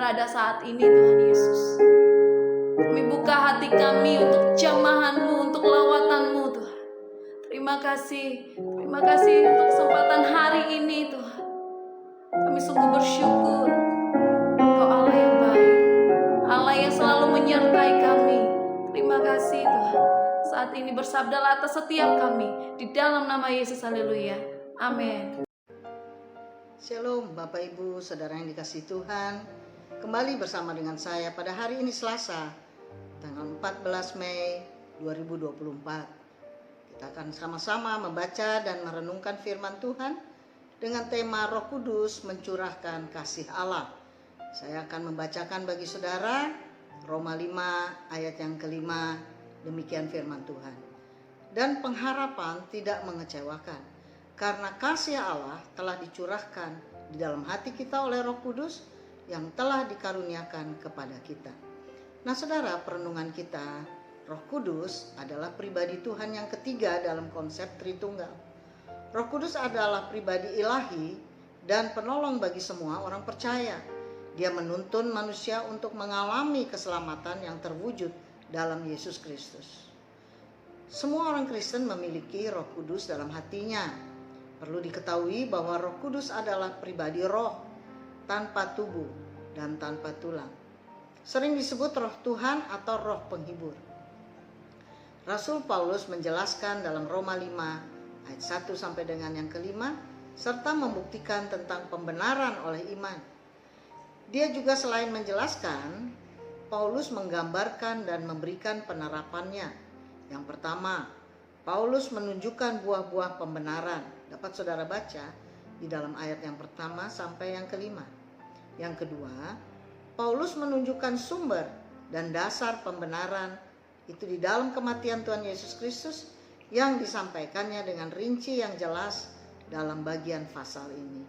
berada saat ini, Tuhan Yesus. Kami buka hati kami untuk jamahan-Mu, untuk lawatan-Mu, Tuhan. Terima kasih untuk kesempatan hari ini, Tuhan. Kami sungguh bersyukur. Engkau Allah yang baik, Allah yang selalu menyertai kami. Terima kasih Tuhan. Saat ini bersabdalah atas setiap kami, di dalam nama Yesus, haleluya. Amin. Shalom Bapak Ibu Saudara yang dikasihi Tuhan. Kembali bersama dengan saya pada hari ini Selasa, tanggal 14 Mei 2024. Kita akan sama-sama membaca dan merenungkan firman Tuhan dengan tema Roh Kudus mencurahkan kasih Allah. Saya akan membacakan bagi saudara Roma 5 ayat yang kelima. Demikian firman Tuhan. Dan pengharapan tidak mengecewakan, karena kasih Allah telah dicurahkan di dalam hati kita oleh Roh Kudus yang telah dikaruniakan kepada kita. Nah saudara, perenungan kita, Roh Kudus adalah pribadi Tuhan yang ketiga dalam konsep Tritunggal. Roh Kudus adalah pribadi ilahi dan penolong bagi semua orang percaya. Dia menuntun manusia untuk mengalami keselamatan yang terwujud dalam Yesus Kristus. Semua orang Kristen memiliki Roh Kudus dalam hatinya. Perlu diketahui bahwa Roh Kudus adalah pribadi roh, tanpa tubuh dan tanpa tulang. Sering disebut Roh Tuhan atau Roh Penghibur. Rasul Paulus menjelaskan dalam Roma 5 ayat 1 sampai dengan yang kelima, serta membuktikan tentang pembenaran oleh iman. Dia juga selain menjelaskan, Paulus menggambarkan dan memberikan penerapannya. Yang pertama, Paulus menunjukkan buah-buah pembenaran. Dapat saudara baca di dalam ayat yang pertama sampai yang kelima. Yang kedua, Paulus menunjukkan sumber dan dasar pembenaran itu di dalam kematian Tuhan Yesus Kristus yang disampaikannya dengan rinci yang jelas dalam bagian pasal ini.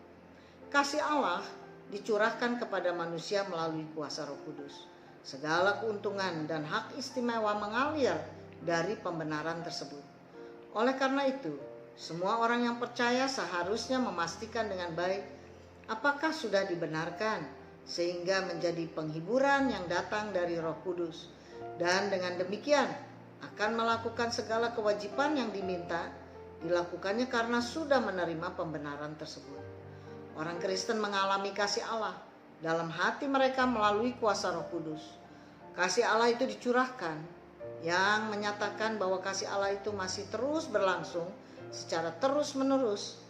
Kasih Allah dicurahkan kepada manusia melalui kuasa Roh Kudus. Segala keuntungan dan hak istimewa mengalir dari pembenaran tersebut. Oleh karena itu, semua orang yang percaya seharusnya memastikan dengan baik apakah sudah dibenarkan, sehingga menjadi penghiburan yang datang dari Roh Kudus. Dan dengan demikian akan melakukan segala kewajiban yang diminta, dilakukannya karena sudah menerima pembenaran tersebut. Orang Kristen mengalami kasih Allah dalam hati mereka melalui kuasa Roh Kudus. Kasih Allah itu dicurahkan, yang menyatakan bahwa kasih Allah itu masih terus berlangsung secara terus-menerus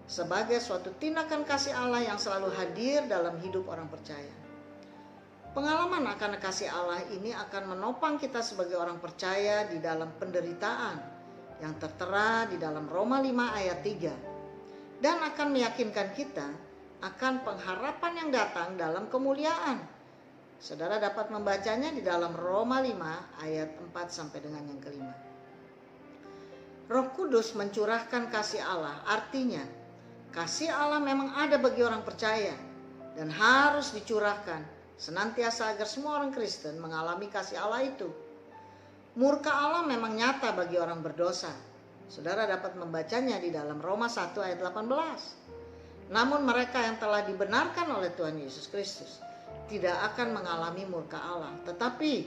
sebagai suatu tindakan kasih Allah yang selalu hadir dalam hidup orang percaya. Pengalaman akan kasih Allah ini akan menopang kita sebagai orang percaya di dalam penderitaan yang tertera di dalam Roma 5 ayat 3 dan akan meyakinkan kita akan pengharapan yang datang dalam kemuliaan. Saudara dapat membacanya di dalam Roma 5 ayat 4 sampai dengan yang kelima. Roh Kudus mencurahkan kasih Allah, artinya kasih Allah memang ada bagi orang percaya dan harus dicurahkan senantiasa agar semua orang Kristen mengalami kasih Allah itu. Murka Allah memang nyata bagi orang berdosa. Saudara dapat membacanya di dalam Roma 1 ayat 18. Namun mereka yang telah dibenarkan oleh Tuhan Yesus Kristus tidak akan mengalami murka Allah, tetapi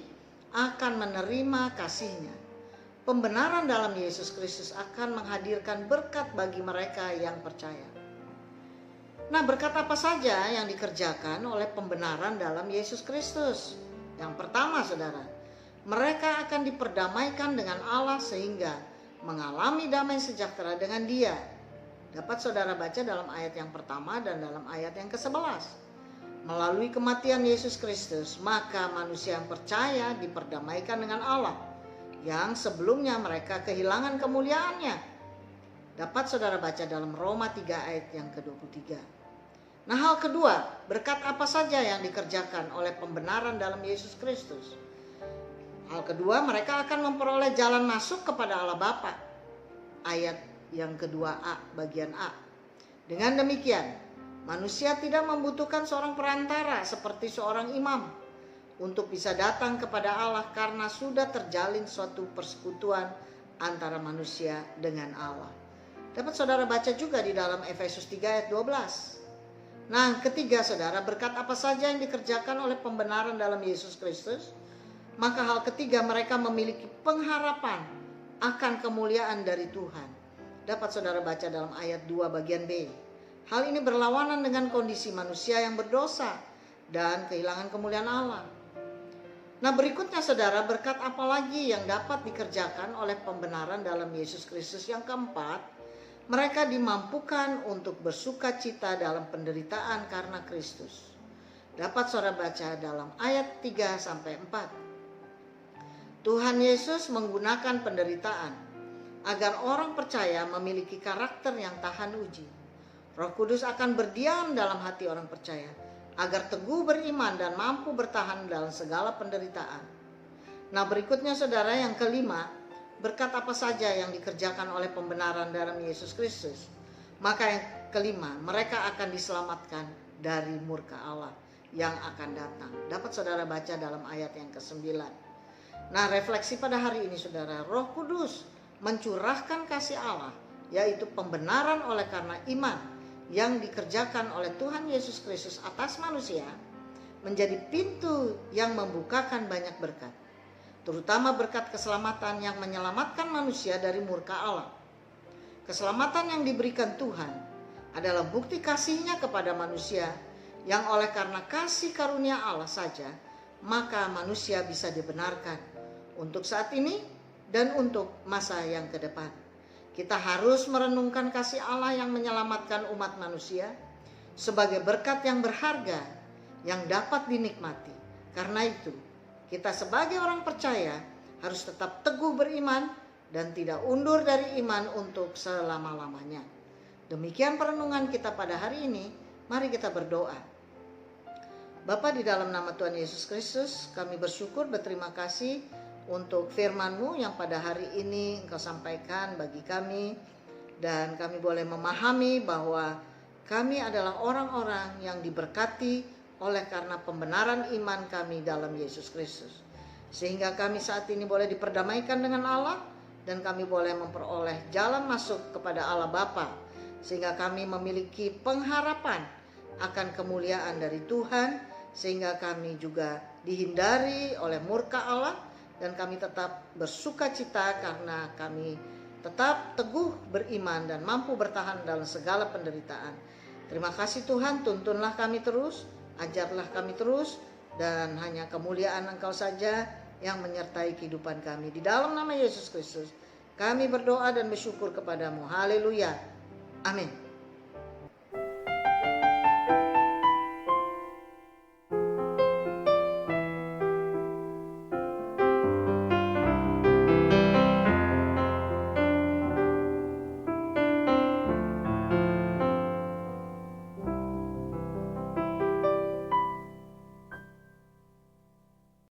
akan menerima kasih-Nya. Pembenaran dalam Yesus Kristus akan menghadirkan berkat bagi mereka yang percaya. Nah, berkat apa saja yang dikerjakan oleh pembenaran dalam Yesus Kristus? Yang pertama, saudara, mereka akan diperdamaikan dengan Allah sehingga mengalami damai sejahtera dengan Dia. Dapat saudara baca dalam ayat yang pertama dan dalam ayat yang ke-11. Melalui kematian Yesus Kristus, maka manusia yang percaya diperdamaikan dengan Allah yang sebelumnya mereka kehilangan kemuliaannya. Dapat saudara baca dalam Roma 3 ayat yang ke-23. Nah, hal kedua, berkat apa saja yang dikerjakan oleh pembenaran dalam Yesus Kristus? Hal kedua, mereka akan memperoleh jalan masuk kepada Allah Bapa. Ayat yang kedua A, bagian A. Dengan demikian, manusia tidak membutuhkan seorang perantara seperti seorang imam untuk bisa datang kepada Allah karena sudah terjalin suatu persekutuan antara manusia dengan Allah. Dapat saudara baca juga di dalam Efesus 3 ayat 12. Nah, ketiga saudara, berkat apa saja yang dikerjakan oleh pembenaran dalam Yesus Kristus, maka hal ketiga mereka memiliki pengharapan akan kemuliaan dari Tuhan. Dapat saudara baca dalam ayat 2 bagian B. Hal ini berlawanan dengan kondisi manusia yang berdosa dan kehilangan kemuliaan Allah. Nah, berikutnya saudara, berkat apa lagi yang dapat dikerjakan oleh pembenaran dalam Yesus Kristus? Yang keempat, mereka dimampukan untuk bersuka cita dalam penderitaan karena Kristus. Dapat saudara baca dalam ayat 3-4. Tuhan Yesus menggunakan penderitaan agar orang percaya memiliki karakter yang tahan uji. Roh Kudus akan berdiam dalam hati orang percaya agar teguh beriman dan mampu bertahan dalam segala penderitaan. Nah, berikutnya saudara, yang kelima, berkat apa saja yang dikerjakan oleh pembenaran dalam Yesus Kristus? Maka yang kelima, mereka akan diselamatkan dari murka Allah yang akan datang. Dapat saudara baca dalam ayat yang ke-9. Nah, refleksi pada hari ini saudara, Roh Kudus mencurahkan kasih Allah, yaitu pembenaran oleh karena iman yang dikerjakan oleh Tuhan Yesus Kristus atas manusia, menjadi pintu yang membukakan banyak berkat, terutama berkat keselamatan yang menyelamatkan manusia dari murka Allah. Keselamatan yang diberikan Tuhan adalah bukti kasih-Nya kepada manusia, yang oleh karena kasih karunia Allah saja, maka manusia bisa dibenarkan untuk saat ini dan untuk masa yang ke depan. Kita harus merenungkan kasih Allah yang menyelamatkan umat manusia sebagai berkat yang berharga yang dapat dinikmati. Karena itu, kita sebagai orang percaya harus tetap teguh beriman dan tidak undur dari iman untuk selama-lamanya. Demikian perenungan kita pada hari ini. Mari kita berdoa. Bapa, di dalam nama Tuhan Yesus Kristus, kami bersyukur, berterima kasih untuk firman-Mu yang pada hari ini Engkau sampaikan bagi kami, dan kami boleh memahami bahwa kami adalah orang-orang yang diberkati oleh karena pembenaran iman kami dalam Yesus Kristus, sehingga kami saat ini boleh diperdamaikan dengan Allah, dan kami boleh memperoleh jalan masuk kepada Allah Bapa, sehingga kami memiliki pengharapan akan kemuliaan dari Tuhan, sehingga kami juga dihindari oleh murka Allah, dan kami tetap bersuka cita karena kami tetap teguh beriman dan mampu bertahan dalam segala penderitaan. Terima kasih Tuhan, tuntunlah kami terus, ajarlah kami terus, dan hanya kemuliaan Engkau saja yang menyertai kehidupan kami. Di dalam nama Yesus Kristus kami berdoa dan bersyukur kepadamu. Haleluya. Amin.